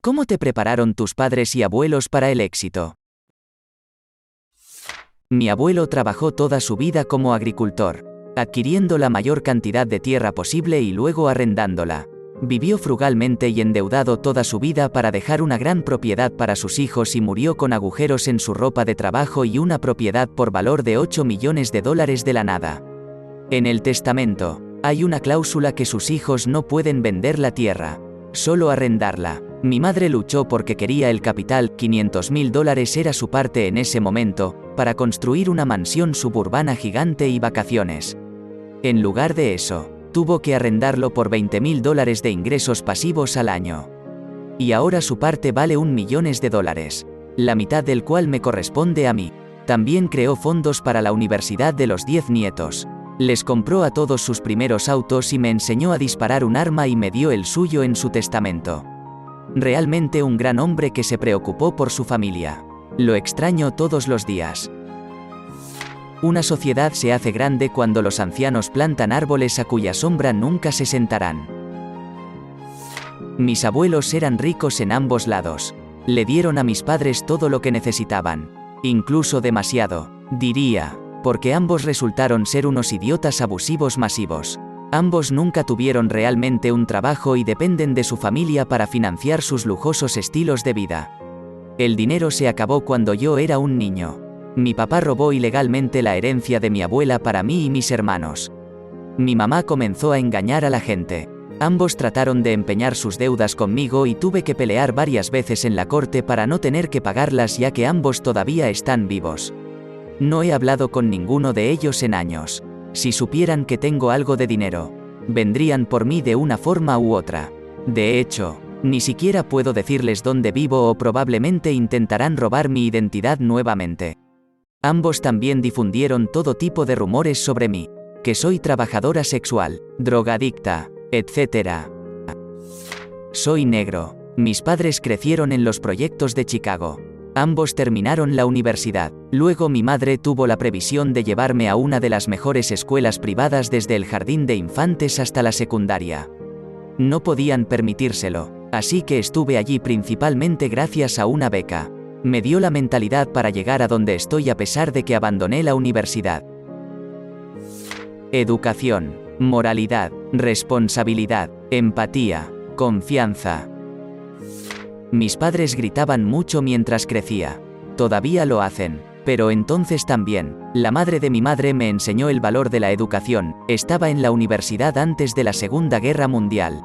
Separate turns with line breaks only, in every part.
¿Cómo te prepararon tus padres y abuelos para el éxito? Mi abuelo trabajó toda su vida como agricultor, adquiriendo la mayor cantidad de tierra posible y luego arrendándola. Vivió frugalmente y endeudado toda su vida para dejar una gran propiedad para sus hijos y murió con agujeros en su ropa de trabajo y una propiedad por valor de $8 millones de la nada. En el testamento, hay una cláusula que sus hijos no pueden vender la tierra, solo arrendarla. Mi madre luchó porque quería el capital, $500.000 era su parte en ese momento, para construir una mansión suburbana gigante y vacaciones. En lugar de eso, tuvo que arrendarlo por $20.000 de ingresos pasivos al año. Y ahora su parte vale $1 millón, la mitad del cual me corresponde a mí. También creó fondos para la universidad de los 10 nietos. Les compró a todos sus primeros autos y me enseñó a disparar un arma y me dio el suyo en su testamento. Realmente un gran hombre que se preocupó por su familia. Lo extraño todos los días. Una sociedad se hace grande cuando los ancianos plantan árboles a cuya sombra nunca se sentarán. Mis abuelos eran ricos en ambos lados. Le dieron a mis padres todo lo que necesitaban. Incluso demasiado, diría, porque ambos resultaron ser unos idiotas abusivos masivos. Ambos nunca tuvieron realmente un trabajo y dependen de su familia para financiar sus lujosos estilos de vida. El dinero se acabó cuando yo era un niño. Mi papá robó ilegalmente la herencia de mi abuela para mí y mis hermanos. Mi mamá comenzó a engañar a la gente. Ambos trataron de empeñar sus deudas conmigo y tuve que pelear varias veces en la corte para no tener que pagarlas ya que ambos todavía están vivos. No he hablado con ninguno de ellos en años. Si supieran que tengo algo de dinero, vendrían por mí de una forma u otra. De hecho, ni siquiera puedo decirles dónde vivo o probablemente intentarán robar mi identidad nuevamente. Ambos también difundieron todo tipo de rumores sobre mí, que soy trabajadora sexual, drogadicta, etc. Soy negro. Mis padres crecieron en los proyectos de Chicago. Ambos terminaron la universidad. Luego mi madre tuvo la previsión de llevarme a una de las mejores escuelas privadas desde el jardín de infantes hasta la secundaria. No podían permitírselo, así que estuve allí principalmente gracias a una beca. Me dio la mentalidad para llegar a donde estoy a pesar de que abandoné la universidad. Educación, moralidad, responsabilidad, empatía, confianza. Mis padres gritaban mucho mientras crecía. Todavía lo hacen, pero entonces también. La madre de mi madre me enseñó el valor de la educación. Estaba en la universidad antes de la Segunda Guerra Mundial.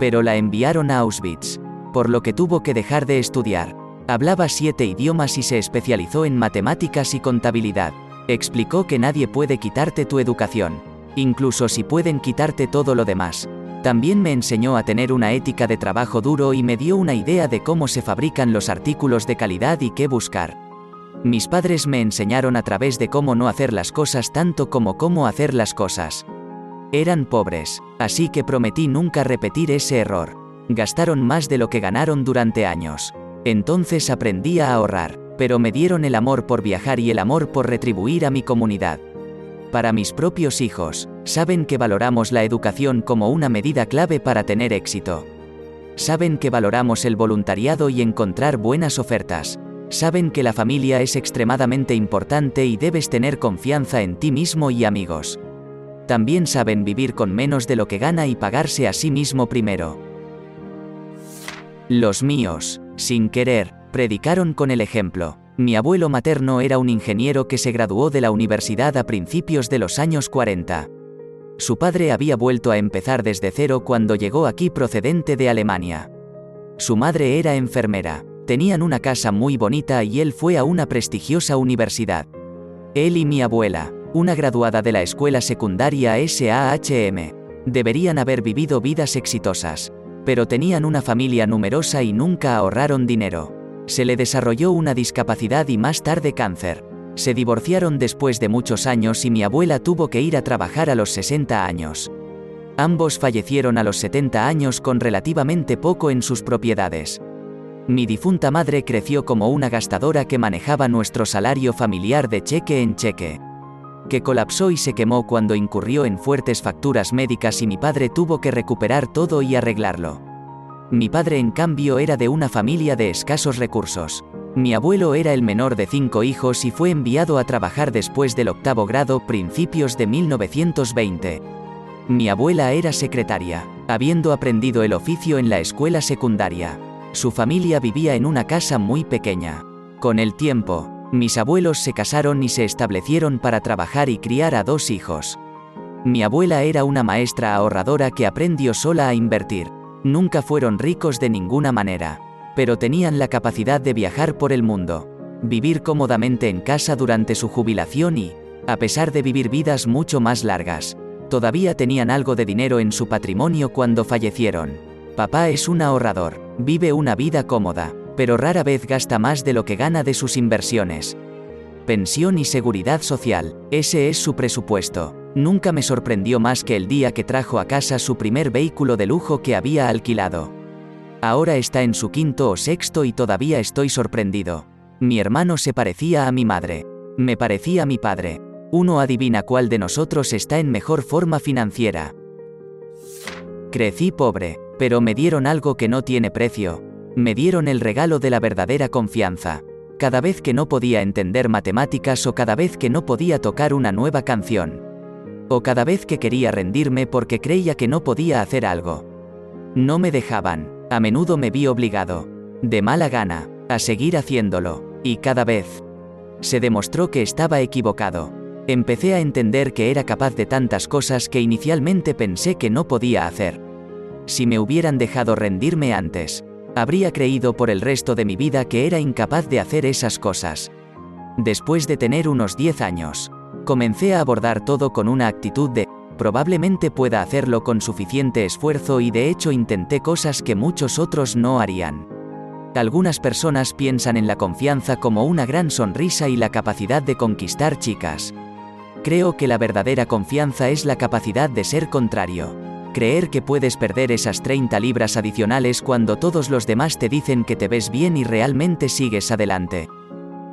Pero la enviaron a Auschwitz, por lo que tuvo que dejar de estudiar. Hablaba 7 idiomas y se especializó en matemáticas y contabilidad. Explicó que nadie puede quitarte tu educación, incluso si pueden quitarte todo lo demás. También me enseñó a tener una ética de trabajo duro y me dio una idea de cómo se fabrican los artículos de calidad y qué buscar. Mis padres me enseñaron a través de cómo no hacer las cosas tanto como cómo hacer las cosas. Eran pobres, así que prometí nunca repetir ese error. Gastaron más de lo que ganaron durante años. Entonces aprendí a ahorrar, pero me dieron el amor por viajar y el amor por retribuir a mi comunidad. Para mis propios hijos, saben que valoramos la educación como una medida clave para tener éxito. Saben que valoramos el voluntariado y encontrar buenas ofertas. Saben que la familia es extremadamente importante y debes tener confianza en ti mismo y amigos. También saben vivir con menos de lo que gana y pagarse a sí mismo primero. Los míos, sin querer, predicaron con el ejemplo. Mi abuelo materno era un ingeniero que se graduó de la universidad a principios de los años 40. Su padre había vuelto a empezar desde cero cuando llegó aquí procedente de Alemania. Su madre era enfermera. Tenían una casa muy bonita y él fue a una prestigiosa universidad. Él y mi abuela, una graduada de la escuela secundaria SAHM, deberían haber vivido vidas exitosas. Pero tenían una familia numerosa y nunca ahorraron dinero. Se le desarrolló una discapacidad y más tarde cáncer. Se divorciaron después de muchos años y mi abuela tuvo que ir a trabajar a los 60 años. Ambos fallecieron a los 70 años con relativamente poco en sus propiedades. Mi difunta madre creció como una gastadora que manejaba nuestro salario familiar de cheque en cheque, que colapsó y se quemó cuando incurrió en fuertes facturas médicas y mi padre tuvo que recuperar todo y arreglarlo. Mi padre, en cambio, era de una familia de escasos recursos. Mi abuelo era el menor de 5 hijos y fue enviado a trabajar después del 8º grado, principios de 1920. Mi abuela era secretaria, habiendo aprendido el oficio en la escuela secundaria. Su familia vivía en una casa muy pequeña. Con el tiempo, mis abuelos se casaron y se establecieron para trabajar y criar a 2 hijos. Mi abuela era una maestra ahorradora que aprendió sola a invertir. Nunca fueron ricos de ninguna manera, pero tenían la capacidad de viajar por el mundo, vivir cómodamente en casa durante su jubilación y, a pesar de vivir vidas mucho más largas, todavía tenían algo de dinero en su patrimonio cuando fallecieron. Papá es un ahorrador, vive una vida cómoda, pero rara vez gasta más de lo que gana de sus inversiones. Pensión y seguridad social, ese es su presupuesto. Nunca me sorprendió más que el día que trajo a casa su primer vehículo de lujo que había alquilado. Ahora está en su 5º o 6º y todavía estoy sorprendido. Mi hermano se parecía a mi madre. Me parecía a mi padre. Uno adivina cuál de nosotros está en mejor forma financiera. Crecí pobre, pero me dieron algo que no tiene precio. Me dieron el regalo de la verdadera confianza. Cada vez que no podía entender matemáticas o cada vez que no podía tocar una nueva canción. O cada vez que quería rendirme porque creía que no podía hacer algo. No me dejaban. A menudo me vi obligado, de mala gana, a seguir haciéndolo, y cada vez se demostró que estaba equivocado. Empecé a entender que era capaz de tantas cosas que inicialmente pensé que no podía hacer. Si me hubieran dejado rendirme antes, habría creído por el resto de mi vida que era incapaz de hacer esas cosas. Después de tener unos 10 años, comencé a abordar todo con una actitud de probablemente pueda hacerlo con suficiente esfuerzo y de hecho intenté cosas que muchos otros no harían. Algunas personas piensan en la confianza como una gran sonrisa y la capacidad de conquistar chicas. Creo que la verdadera confianza es la capacidad de ser contrario. Creer que puedes perder esas 30 libras adicionales cuando todos los demás te dicen que te ves bien y realmente sigues adelante.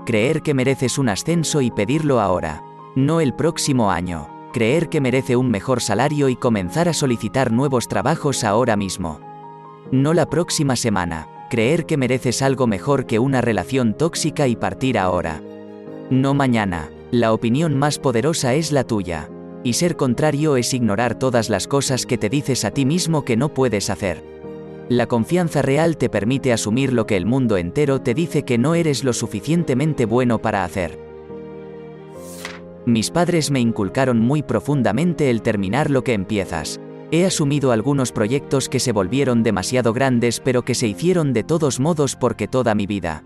Creer que mereces un ascenso y pedirlo ahora, no el próximo año. Creer que merece un mejor salario y comenzar a solicitar nuevos trabajos ahora mismo. No la próxima semana. Creer que mereces algo mejor que una relación tóxica y partir ahora. No mañana. La opinión más poderosa es la tuya. Y ser contrario es ignorar todas las cosas que te dices a ti mismo que no puedes hacer. La confianza real te permite asumir lo que el mundo entero te dice que no eres lo suficientemente bueno para hacer. Mis padres me inculcaron muy profundamente el terminar lo que empiezas. He asumido algunos proyectos que se volvieron demasiado grandes pero que se hicieron de todos modos porque toda mi vida,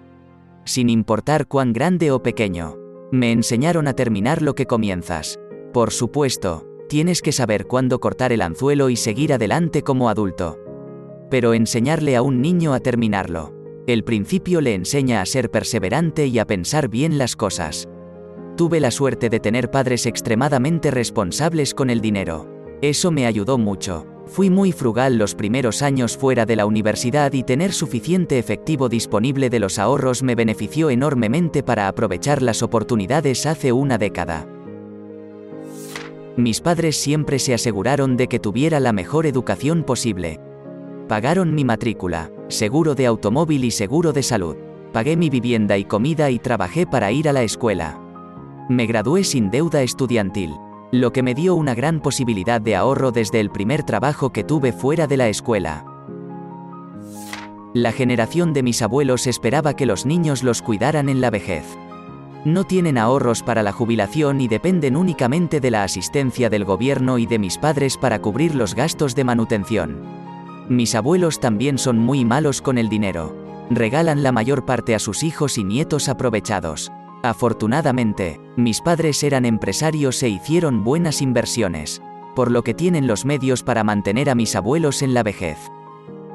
sin importar cuán grande o pequeño, me enseñaron a terminar lo que comienzas. Por supuesto, tienes que saber cuándo cortar el anzuelo y seguir adelante como adulto. Pero enseñarle a un niño a terminarlo. El principio le enseña a ser perseverante y a pensar bien las cosas. Tuve la suerte de tener padres extremadamente responsables con el dinero. Eso me ayudó mucho. Fui muy frugal los primeros años fuera de la universidad y tener suficiente efectivo disponible de los ahorros me benefició enormemente para aprovechar las oportunidades hace una década. Mis padres siempre se aseguraron de que tuviera la mejor educación posible. Pagaron mi matrícula, seguro de automóvil y seguro de salud. Pagué mi vivienda y comida y trabajé para ir a la escuela. Me gradué sin deuda estudiantil, lo que me dio una gran posibilidad de ahorro desde el primer trabajo que tuve fuera de la escuela. La generación de mis abuelos esperaba que los niños los cuidaran en la vejez. No tienen ahorros para la jubilación y dependen únicamente de la asistencia del gobierno y de mis padres para cubrir los gastos de manutención. Mis abuelos también son muy malos con el dinero. Regalan la mayor parte a sus hijos y nietos aprovechados. Afortunadamente, mis padres eran empresarios e hicieron buenas inversiones, por lo que tienen los medios para mantener a mis abuelos en la vejez.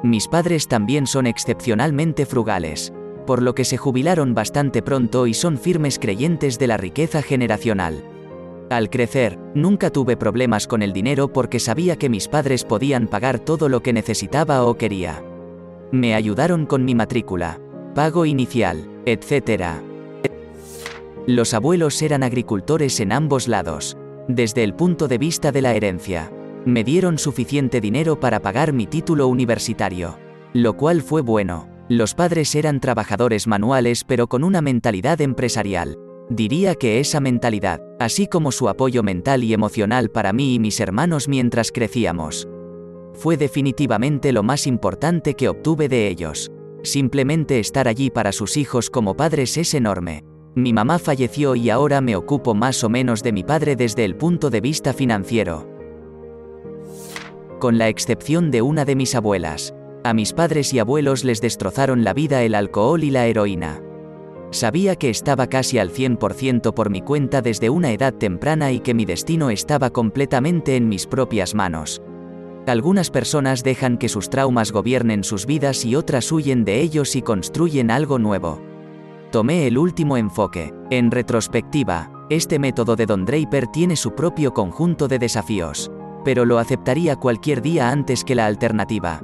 Mis padres también son excepcionalmente frugales, por lo que se jubilaron bastante pronto y son firmes creyentes de la riqueza generacional. Al crecer, nunca tuve problemas con el dinero porque sabía que mis padres podían pagar todo lo que necesitaba o quería. Me ayudaron con mi matrícula, pago inicial, etc. Los abuelos eran agricultores en ambos lados. Desde el punto de vista de la herencia, me dieron suficiente dinero para pagar mi título universitario. lo cual fue bueno. Los padres eran trabajadores manuales pero con una mentalidad empresarial. Diría que esa mentalidad, así como su apoyo mental y emocional para mí y mis hermanos mientras crecíamos, fue definitivamente lo más importante que obtuve de ellos. Simplemente estar allí para sus hijos como padres es enorme. Mi mamá falleció y ahora me ocupo más o menos de mi padre desde el punto de vista financiero. Con la excepción de una de mis abuelas. A mis padres y abuelos les destrozaron la vida el alcohol y la heroína. Sabía que estaba casi al 100% por mi cuenta desde una edad temprana y que mi destino estaba completamente en mis propias manos. Algunas personas dejan que sus traumas gobiernen sus vidas y otras huyen de ellos y construyen algo nuevo. Tomé el último enfoque. En retrospectiva, este método de Don Draper tiene su propio conjunto de desafíos, pero lo aceptaría cualquier día antes que la alternativa.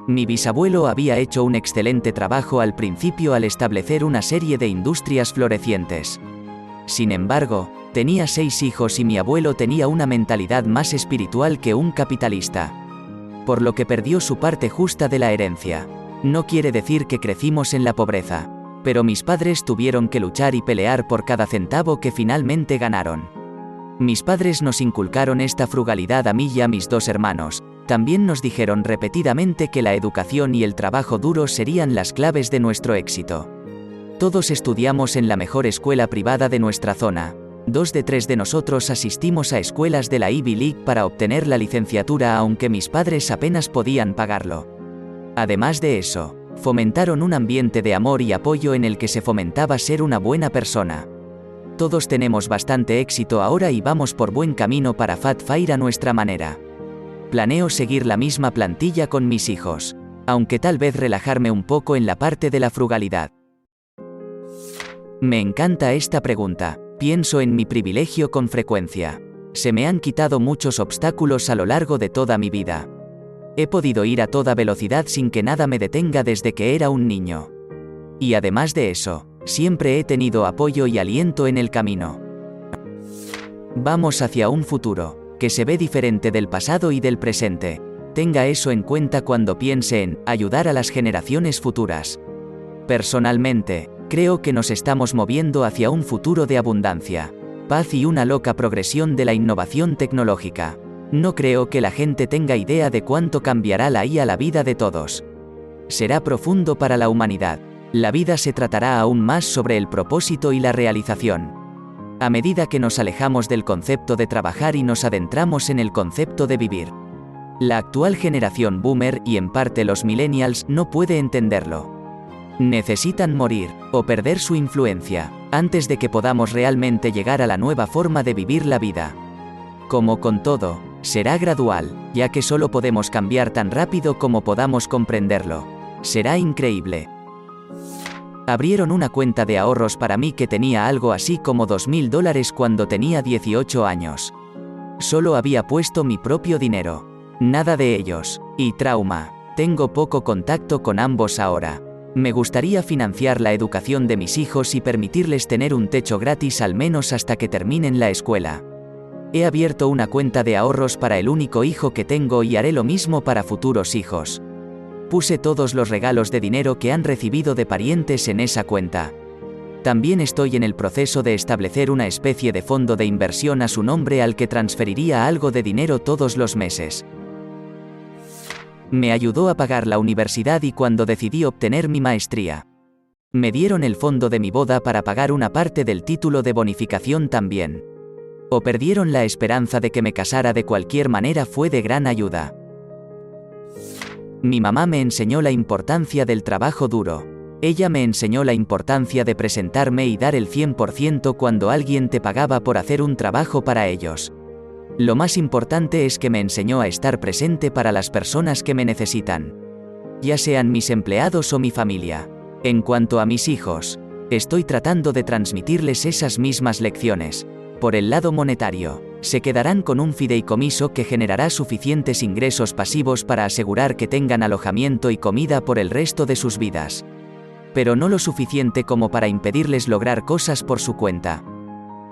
Mi bisabuelo había hecho un excelente trabajo al principio al establecer una serie de industrias florecientes. Sin embargo, tenía 6 hijos y mi abuelo tenía una mentalidad más espiritual que un capitalista, por lo que perdió su parte justa de la herencia. No quiere decir que crecimos en la pobreza, pero mis padres tuvieron que luchar y pelear por cada centavo que finalmente ganaron. Mis padres nos inculcaron esta frugalidad a mí y a mis 2 hermanos. También nos dijeron repetidamente que la educación y el trabajo duro serían las claves de nuestro éxito. Todos estudiamos en la mejor escuela privada de nuestra zona. 2 de 3 de nosotros asistimos a escuelas de la Ivy League para obtener la licenciatura, aunque mis padres apenas podían pagarlo. Además de eso, fomentaron un ambiente de amor y apoyo en el que se fomentaba ser una buena persona. Todos tenemos bastante éxito ahora y vamos por buen camino para Fat Fire a nuestra manera. Planeo seguir la misma plantilla con mis hijos, aunque tal vez relajarme un poco en la parte de la frugalidad. Me encanta esta pregunta. Pienso en mi privilegio con frecuencia. Se me han quitado muchos obstáculos a lo largo de toda mi vida. He podido ir a toda velocidad sin que nada me detenga desde que era un niño. Y además de eso, siempre he tenido apoyo y aliento en el camino. Vamos hacia un futuro que se ve diferente del pasado y del presente. Tenga eso en cuenta cuando piense en ayudar a las generaciones futuras. Personalmente, creo que nos estamos moviendo hacia un futuro de abundancia, paz y una loca progresión de la innovación tecnológica. No creo que la gente tenga idea de cuánto cambiará la IA la vida de todos. Será profundo para la humanidad. La vida se tratará aún más sobre el propósito y la realización. A medida que nos alejamos del concepto de trabajar y nos adentramos en el concepto de vivir. La actual generación boomer y en parte los millennials no puede entenderlo. Necesitan morir, o perder su influencia, antes de que podamos realmente llegar a la nueva forma de vivir la vida. Como con todo, será gradual, ya que solo podemos cambiar tan rápido como podamos comprenderlo. Será increíble. Abrieron una cuenta de ahorros para mí que tenía algo así como $2,000 cuando tenía 18 años. Solo había puesto mi propio dinero. Nada de ellos. Y trauma. Tengo poco contacto con ambos ahora. Me gustaría financiar la educación de mis hijos y permitirles tener un techo gratis al menos hasta que terminen la escuela. He abierto una cuenta de ahorros para el único hijo que tengo y haré lo mismo para futuros hijos. Puse todos los regalos de dinero que han recibido de parientes en esa cuenta. También estoy en el proceso de establecer una especie de fondo de inversión a su nombre al que transferiría algo de dinero todos los meses. Me ayudó a pagar la universidad y cuando decidí obtener mi maestría. Me dieron el fondo de mi boda para pagar una parte del título de bonificación también. O perdieron la esperanza de que me casara de cualquier manera fue de gran ayuda. Mi mamá me enseñó la importancia del trabajo duro. Ella me enseñó la importancia de presentarme y dar el 100% cuando alguien te pagaba por hacer un trabajo para ellos. Lo más importante es que me enseñó a estar presente para las personas que me necesitan, ya sean mis empleados o mi familia. En cuanto a mis hijos, estoy tratando de transmitirles esas mismas lecciones. Por el lado monetario, se quedarán con un fideicomiso que generará suficientes ingresos pasivos para asegurar que tengan alojamiento y comida por el resto de sus vidas. Pero no lo suficiente como para impedirles lograr cosas por su cuenta.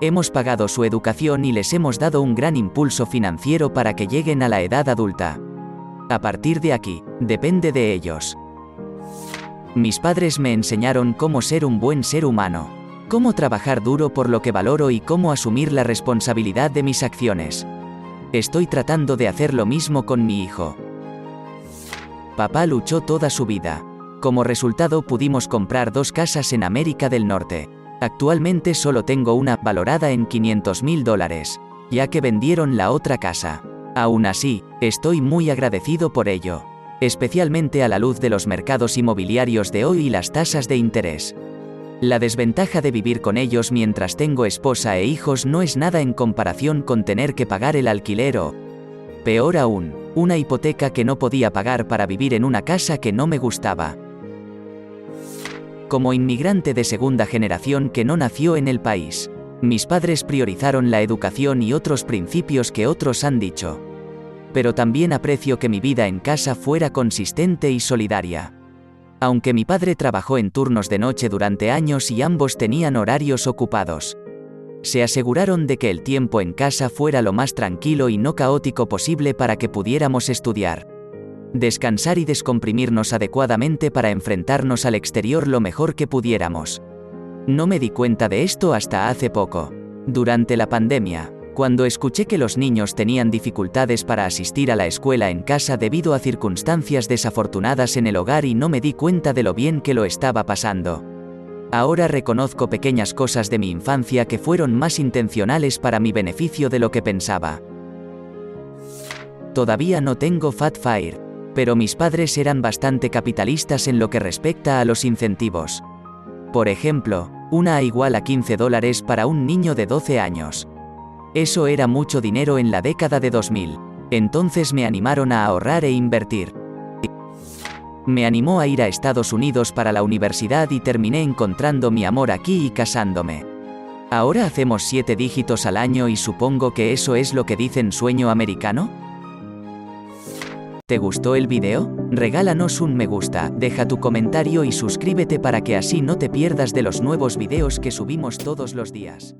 Hemos pagado su educación y les hemos dado un gran impulso financiero para que lleguen a la edad adulta. A partir de aquí, depende de ellos. Mis padres me enseñaron cómo ser un buen ser humano, cómo trabajar duro por lo que valoro y cómo asumir la responsabilidad de mis acciones. Estoy tratando de hacer lo mismo con mi hijo. Papá luchó toda su vida. Como resultado pudimos comprar 2 casas en América del Norte. Actualmente solo tengo una, valorada en $500,000, ya que vendieron la otra casa. Aún así, estoy muy agradecido por ello, especialmente a la luz de los mercados inmobiliarios de hoy y las tasas de interés. La desventaja de vivir con ellos mientras tengo esposa e hijos no es nada en comparación con tener que pagar el alquiler o, peor aún, una hipoteca que no podía pagar para vivir en una casa que no me gustaba. Como inmigrante de segunda generación que no nació en el país, mis padres priorizaron la educación y otros principios que otros han dicho. Pero también aprecio que mi vida en casa fuera consistente y solidaria. Aunque mi padre trabajó en turnos de noche durante años y ambos tenían horarios ocupados, se aseguraron de que el tiempo en casa fuera lo más tranquilo y no caótico posible para que pudiéramos estudiar, descansar y descomprimirnos adecuadamente para enfrentarnos al exterior lo mejor que pudiéramos. No me di cuenta de esto hasta hace poco, durante la pandemia, cuando escuché que los niños tenían dificultades para asistir a la escuela en casa debido a circunstancias desafortunadas en el hogar y no me di cuenta de lo bien que lo estaba pasando. Ahora reconozco pequeñas cosas de mi infancia que fueron más intencionales para mi beneficio de lo que pensaba. Todavía no tengo Fat Fire, pero mis padres eran bastante capitalistas en lo que respecta a los incentivos. Por ejemplo, una A igual a $15 para un niño de 12 años. Eso era mucho dinero en la década de 2000. Entonces me animaron a ahorrar e invertir. Me animó a ir a Estados Unidos para la universidad y terminé encontrando mi amor aquí y casándome. Ahora hacemos 7 dígitos al año y supongo que eso es lo que dicen sueño americano. ¿Te gustó el video? Regálanos un me gusta, deja tu comentario y suscríbete para que así no te pierdas de los nuevos videos que subimos todos los días.